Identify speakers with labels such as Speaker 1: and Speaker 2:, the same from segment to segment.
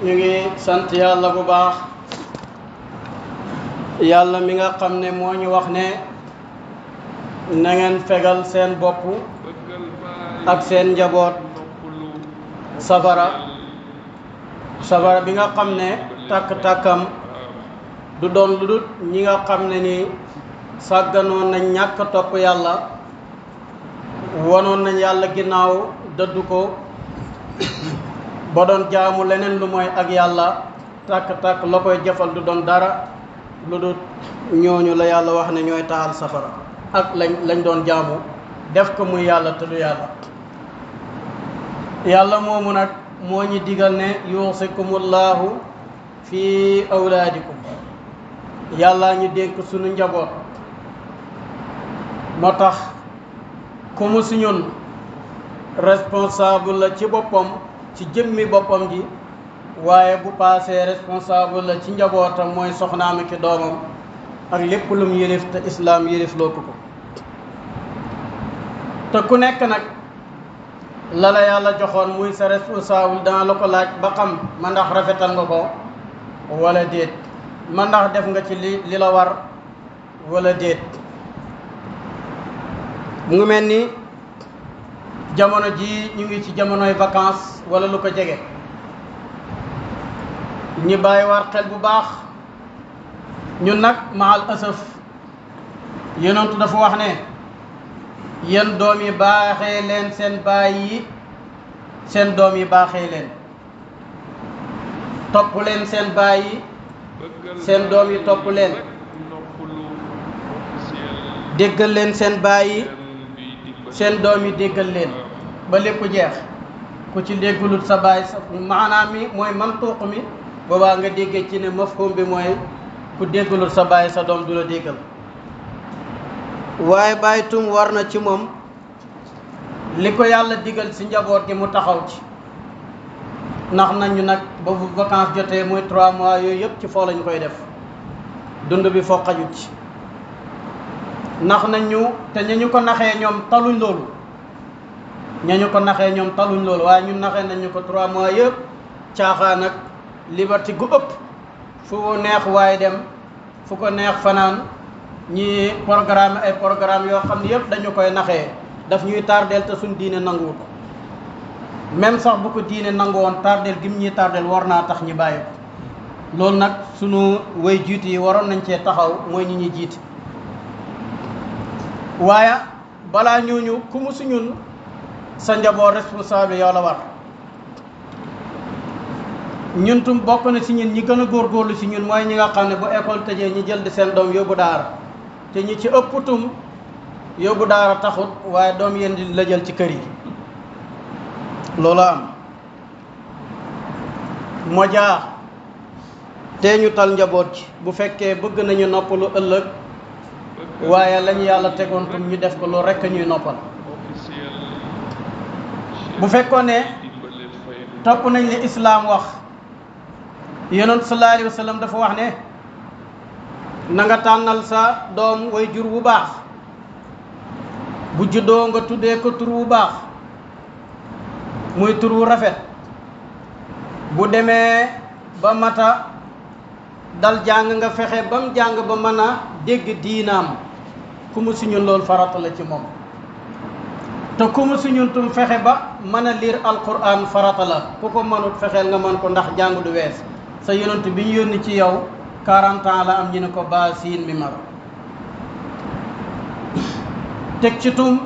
Speaker 1: ñu ngi sant yàlla bu baax yàlla mi nga xam ne moo ñu wax ne na ngeen fegal seen bopp ak seen njaboot safara bi nga xam ne tàkk-tàkkam du doon lu dul ñi nga xam ne ni sàgganoon nañ ñàkk topp yàlla wonoon nañ yàlla ginnaaw dëddu ko ba doon jaamu leneen lu mooy ak yàlla tàkk-tàkk la koy jëfal du doon dara lu dul ñooñu la yàlla wax ne ñooy taal safara ak lañ doon jaamu def ko muy yàlla te du yàlla moomu nag moo ñu digal ne yuusikumullahu fi awlaadikum yàlla ñu dénk sunu njaboot moo tax ku mu si ñun responsable la ci boppam ci jëmmi boppam ji waaye bu paasee responsable la ci njabootam mooy soxnaam ki doomam ak lépp lum yëlif te islaam yëlif loo ko te ku nekk nag la la yàlla joxoon muy sa responsable dana la ko laaj ba xam ma ndax rafetal nga ko wala déet ma ndax def nga ci li la war wala déet mu ngi mel ni jamono ji ñu ngi ci jamonoy vacance wala lu ko jege ñi bàyyi war xel bu baax ñun nag maal asaf yonentu dafa wax ne yéen doom yi baaxee leen seen baay yi seen doom yi baaxee leen topp leen seen baay yi seen doom yi topp leen déggal leen seen baay yi seen doom yi déggal leen ba lépp jeex ku ci déggulut sa baay sa maanaam mi mooy mantuuq mi boobaa nga déggee ci ne mafhum bi mooy ku déggulut sa baay sa doom du la déggal waaye bàyyi tum war na ci moom li ko yàlla digal ci njaboot gi mu taxaw ci ndax nañu nag ba bu vacance jotee muy 3 mois yooyu yëpp ci foo lañu koy def dund bi foo xajut ci nax nañu te ñañu ko naxee ñoom taluñ loolu waaye ñun naxee nañu ko 3 mois yëpp caaxaan ak liberté gu ëpp fu neex waaye dem fu ko neex fanaan ñi programme ay programme yoo xam ne yëpp dañu koy naxee daf ñuy tardeel te suñ diine nanguwu ko même sax bu ko diine nangu woon tardeel gi mu ñuy tardeel war naa tax ñi bàyyi ko loolu nag sunu way jiitu yi waroon nañ cee taxaw mooy ñi ñuy jiite waaye balaa ñooñu ku mu si ñun sa njaboot responsable yow la war ñun tum bokk na si ñun ñi gën a góorgóorlu si ñun mooy ñi nga xam ne bu école tëjee ñi jël di seen doom yóbbu daara te ñi ci ëpp tum yóbbu daara taxut waaye doom yéen di la jël ci kër yi loolu am moo jaa te ñu tal njaboot ci bu fekkee bëgg nañu noppalu ëllëg waaye lañu yàlla tegoon tum ñu def ko loolu rekk ñuy noppal bu fekkoon ne topp nañ li islaam wax yonent sallallahu alayhi wa sallam dafa wax ne na nga tànnal sa doom way jur bu baax bu juddoo nga tuddee ko tur bu baax muy tur wu rafet bu demee ba mata dal jàng nga fexe ba mu jàng ba mën a dégg diinaam ku mu si ñun loolu farata la ci moom te ku mu si ñun tum fexe ba mën a lire alquran farata la ku ko mënut fexeel nga mën ko ndax jàng du wees sa yonent bi ñu yónni ci yow 40 ans la am ñu ne ko ba siin mi mar teg ci tum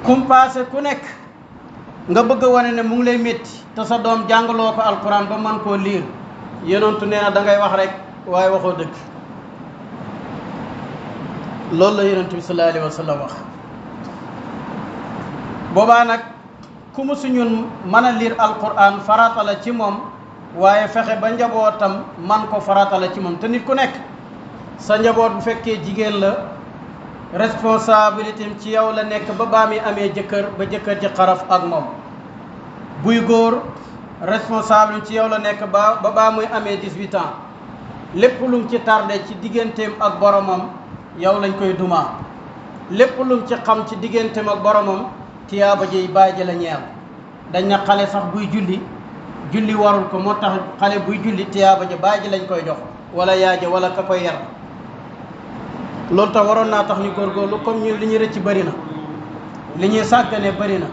Speaker 1: kum paase ku nekk nga bëgg a wane ne mu ngi lay métti te sa doom jàngaloo ko alquran ba mën koo liir yonentu nee na da ngay wax rek waaye waxoo dëgg loolu la yonent bi sallallahu alayhi wa sallam wax boobaa nag ku mu suñun mën a liir alquran farata la ci moom waaye fexe ba njabootam man ko farata la ci moom te nit ku nekk sa njaboot bu fekkee jigéen la responsabilité ci yow la nekk ba baa muy amee jëkkër ba jëkkër ji xaraf ak moom buy góor responsable ci yow la nekk ba baa muy amee 18 ans lépp lum ci tardé ci digganteem ak boromam yow lañ koy dumaa lépp lum ci xam ci digganteem ak boromam tiyaaba ji bàyyi ji la ñeel dañ na xale sax buy julli julli warul ko moo tax xale buy julli tiyaaba ja baay ji lañ koy jox wala yaay ja wala ka koy yar loolu tax waroon naa tax ñu góorgóorlu comme ñun li ñu rëcc bëri na li ñuy sàggane bëri na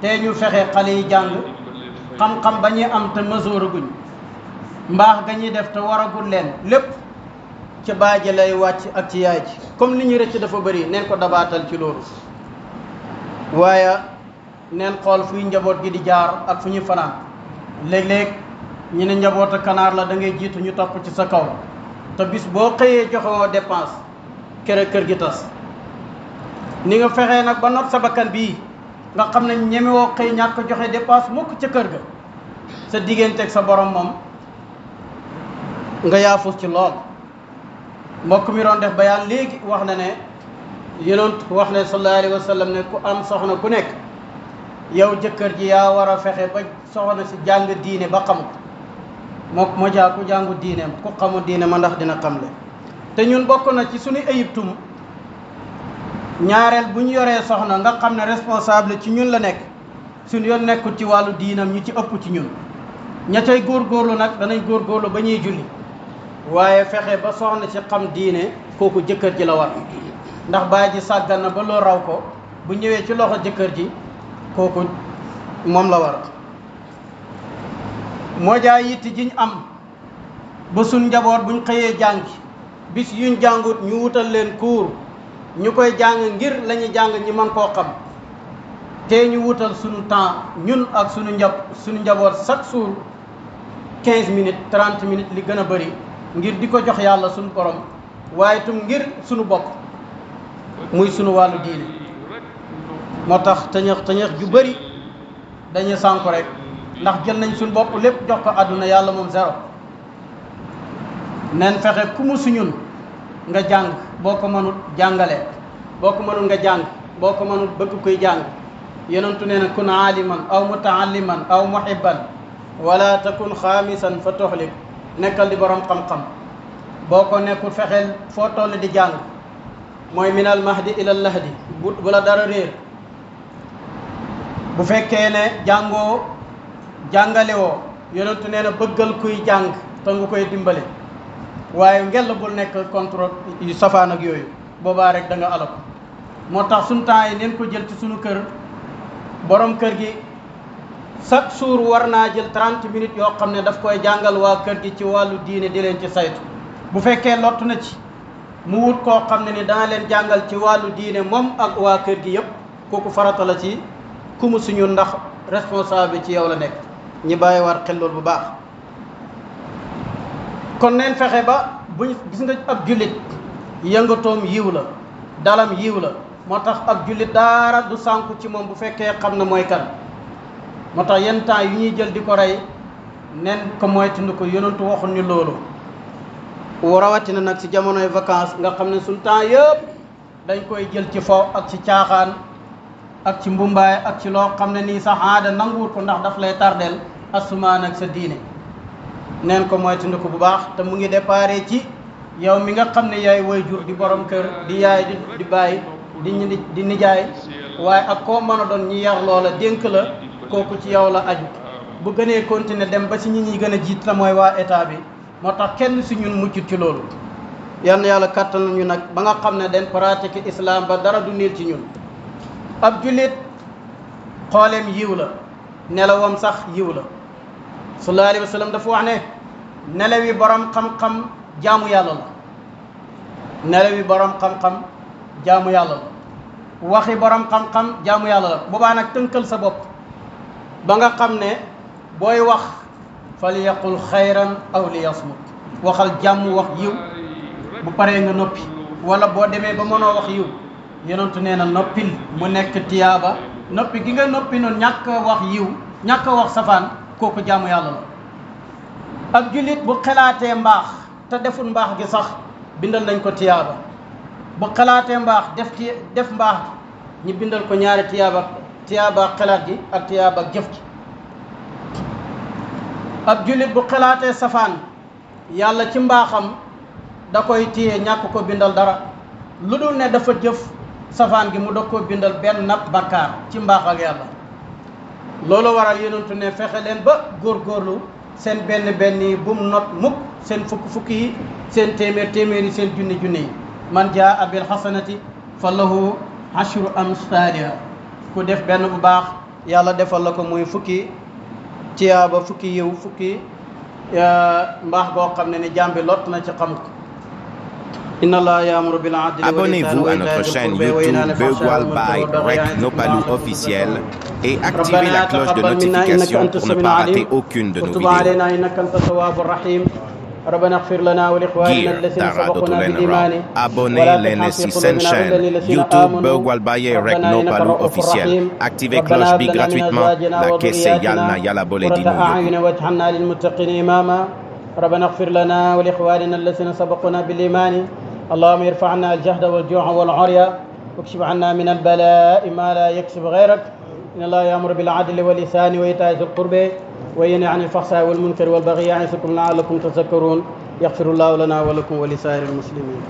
Speaker 1: te ñu fexe xale yi jàng xam-xam ba ñuy am te mesure guñ mbaax ga ñuy def te waragul leen lépp ci baay ji lay wàcc ak ci yaay ji comme li ñu rëcc dafa bëri neen ko dabaatal ci loolu waaye neen xool fuy njaboot gi di jaar ak fu ñuy fanaan léeg-léeg ñu ne njaboot a kanaar la da ngay jiitu ñu topp ci sa kaw te bis boo xëyee joxewoo dépense kër gi tas ni nga fexee nag ba not sa bakkan bii nga xam ne ñemewoo xëy ñàkk joxe dépense mukk ca kër ga sa digganteeg sa borom moom nga yaafus ci lool mbokk mi doon def bayaan léegi wax na ne yonent wax ne sallallahu alayhi wa sallam ne ku am soxna ku nekk yow jëkkër ji yaa war a fexe ba soxna si jàng diine ba xamut moo jaa ku jàngu diineem ku xamu diine ma ndax dina xam le te ñun bokk na ci suñu ayibtum ñaareel bu ñu yoree soxna nga xam ne responsable ci ñun la nekk suñu yoon nekkul ci wàllu diinam ñu ci ëpp ci ñun ña cay góorgóorlu nag danañ góorgóorlu ba ñuy julli waaye fexe ba soxna si xam diine kooku jëkkër ji la war ndax baay ji sàggan na ba loo raw ko bu ñëwee ci loxo jëkkër ji kooku moom la war moo jaa yitti jiñ am ba suñ njaboot buñ xëyee jàngi bis yuñ jàngut ñu wutal leen cours ñu koy jàng ngir la ñuy jàng ñi mën koo xam te ñu wutal suñu temps ñun ak suñu njaboot chaque jour 15 minutes 30 minutes li gën a bëri ngir di ko jox yàlla suñu borom waaye itam ngir suñu bopp muy suñu wàllu diine moo tax tëñëx ju bëri dañuy sànku rek ndax jël nañ suñu bopp lépp jox ko àdduna yàlla moom zéro nen fexe ku mu suñun nga jàng boo ko mënut jàngale boo ko mënut nga jàng boo ko mënut bëgg koy jàng yonentu nee na kun aaliman aw mutaalliman aw muhibban wala takun xaamisan fa toxlik nekkal di borom xam-xam boo ko nekkul fexeel foo toll di jàng mooy minal mahdi ilal lahdi bu la dara réer bu fekkee ne jàngale woo yonentu nee na bëggal kuy jàng te nga koy dimbale waaye ngel bul nekk contrôle yu safaan ak yooyu boobaa rek da nga alako moo tax suñu temps yi neen ko jël ci suñu kër borom kër gi chaque jour war naa jël 30 minutes yoo xam ne daf koy jàngal waa kër gi ci wàllu diine di leen ci saytu bu fekkee lott na ci mu wut koo xam ne ni dana leen jàngal ci wàllu diine moom ak waa kër gi yëpp kooku farata la ci ku mu suñu ndax responsable ci yow la nekk ñi bàyyi war xel loolu bu baax kon neen fexe ba buñ gis nga ab jullit yëngatoom yiw la dalam yiw la moo tax ab jullit daara du sànku ci moom bu fekkee xam na mooy kan moo tax yenn temps yu ñuy jël di ko rey nen ko moytundi ko yonentu waxul ñu loolu rawatina nag ci jamonoy vacance nga xam ne suñu temps yëpp dañ koy jël ci fo ak ci caaxaan ak ci mbumbaay ak ci loo xam ne nii sax aada nanguwut ko ndax daf lay tardeel asumaan ak sa diine neen ko moytundi ko bu baax te mu ngi déparé ci yow mi nga xam ne yaay waajur di borom kër di yaay di bàyyi di nijaay waaye ak koo mën a doon ñi yar loola dénk la kooku ci yow la aju bu gënee continuer dem ba si ñi ñuy gën a jiit la mooy waa état bi moo tax kenn si ñun muccut ci loolu yal na yàlla kattan nañu nag ba nga xam ne den pratique islam ba dara du niil ci ñun ab jullit xooleem yiw la nelawam sax yiw la sallallahu alayhi wa sallam dafa wax ne nelawi borom xam-xam jaamu yàlla la nelawi borom xam-xam jaamu yàlla la waxi borom xam-xam jaamu yàlla la boobaa nag tënkal sa bopp ba nga xam ne booy wax fal yaqul xayran aw li yasmut waxal jàmm wax yiw bu paree nga noppi wala boo demee ba mënoo wax yiw yonentu nee na noppil mu nekk tiyaaba noppi gi nga noppi noonu ñàkk wax yiw ñàkk wax safaan kooku jaamu yàlla la ab jullit bu xalaatee mbaax te deful mbaax gi sax bindal nañ ko tiyaaba bu xalaatee mbaax def mbaax ñi bindal ko ñaari tiyaaba xalaat gi ak tiyaaba jëf gi ab jullit bu xalaatee safaan yàlla ci mbaaxam da koy téye ñàkk ko bindal dara lu dul ne dafa jëf safaan gi mu da ko bindal benn bakkaar ci mbaax ak yàlla loolu waral yonentu ne fexe leen ba góorgóorlu seen benn yi bum not mukk seen fukki yi seen téeméer yi seen junni yi man jaa bil hasanati fa lahu ashru amsaliha ku def benn bu baax yàlla defal la ko muy fukki tiyaaba fukki yiw fukki mbaax goo xam ne ni jàmbi lott na ci xam ko.
Speaker 2: Abonnez-vous à notre chaîne YouTube Beugwalbaye Rek Nopalou officiel et activez la cloche de notification pour ne pas rater aucune de nos vidéos. Abonnez les si sen chaîne YouTube Beugwalbaye Rek Nopalou officiel. Activez cloche bi gratuitement. La kesse yalna yala bole di
Speaker 1: ربنا اغفر لنا ولإخواننا الذين سبقونا بالإيمان اللهم ارفع عنا الجهد والجوع والعري واكشف عنا من البلاء ما لا يكشف غيرك إن الله يأمر بالعدل والإحسان وإيتاء ذي القربى وينهى عن الفحشاء والمنكر والبغي يعظكم لعلكم تذكرون يغفر الله لنا ولكم ولسائر المسلمين.